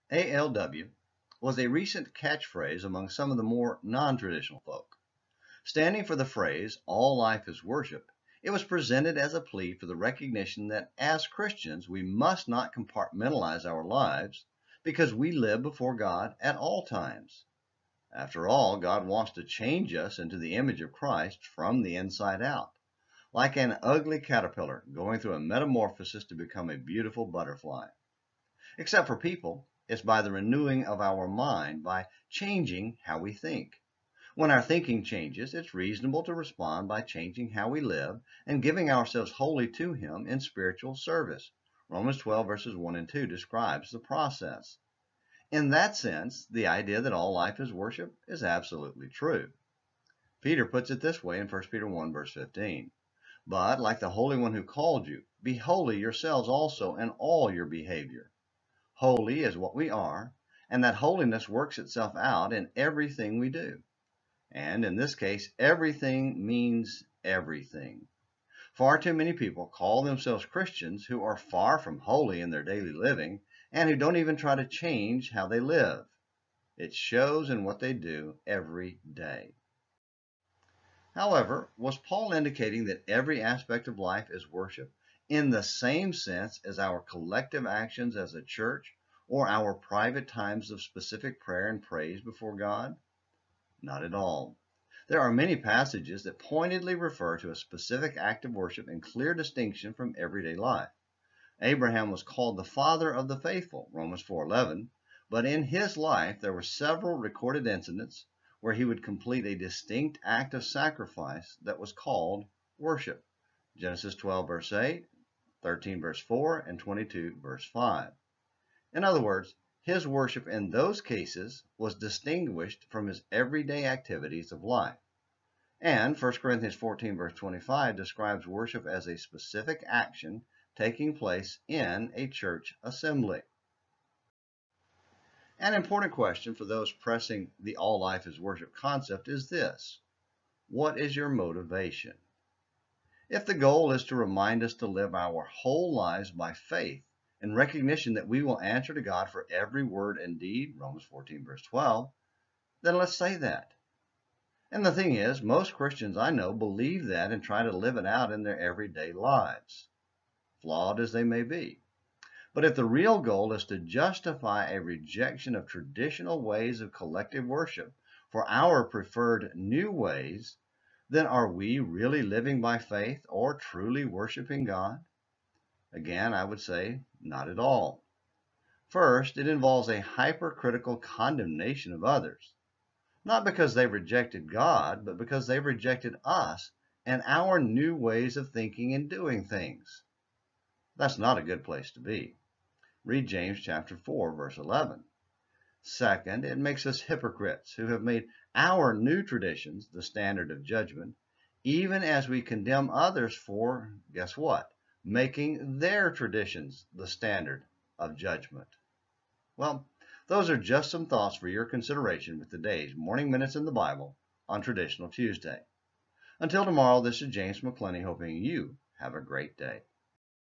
ALW was a recent catchphrase among some of the more non-traditional folk. Standing for the phrase, all life is worship, it was presented as a plea for the recognition that as Christians we must not compartmentalize our lives because we live before God at all times. After all, God wants to change us into the image of Christ from the inside out, like an ugly caterpillar going through a metamorphosis to become a beautiful butterfly. Except for people, it's by the renewing of our mind, by changing how we think. When our thinking changes, it's reasonable to respond by changing how we live and giving ourselves wholly to Him in spiritual service. Romans 12 verses 1 and 2 describes the process. In that sense, the idea that all life is worship is absolutely true. Peter puts it this way in 1 Peter 1 verse 15. But, like the Holy One who called you, be holy yourselves also in all your behavior. Holy is what we are, and that holiness works itself out in everything we do. And in this case, everything means everything. Far too many people call themselves Christians who are far from holy in their daily living and who don't even try to change how they live. It shows in what they do every day. However, was Paul indicating that every aspect of life is worship in the same sense as our collective actions as a church or our private times of specific prayer and praise before God? Not at all. There are many passages that pointedly refer to a specific act of worship in clear distinction from everyday life. Abraham was called the father of the faithful, Romans 4:11, but in his life there were several recorded incidents where he would complete a distinct act of sacrifice that was called worship. Genesis 12 verse 8, 13 verse 4, and 22 verse 5. In other words, his worship in those cases was distinguished from his everyday activities of life. And 1 Corinthians 14 verse 25 describes worship as a specific action taking place in a church assembly. An important question for those pressing the all life is worship concept is this: what is your motivation? If the goal is to remind us to live our whole lives by faith in recognition that we will answer to God for every word and deed, Romans 14 verse 12, then let's say that. And the thing is, most Christians I know believe that and try to live it out in their everyday lives, flawed as they may be. But if the real goal is to justify a rejection of traditional ways of collective worship for our preferred new ways, then are we really living by faith or truly worshiping God? Again, I would say not at all. First, it involves a hypercritical condemnation of others, not because they rejected God, but because they rejected us and our new ways of thinking and doing things. That's not a good place to be. Read James chapter 4, verse 11. Second, it makes us hypocrites who have made our new traditions the standard of judgment, even as we condemn others for, guess what, making their traditions the standard of judgment. Well, those are just some thoughts for your consideration with today's Morning Minutes in the Bible on Traditional Tuesday. Until tomorrow, this is James McClenny hoping you have a great day.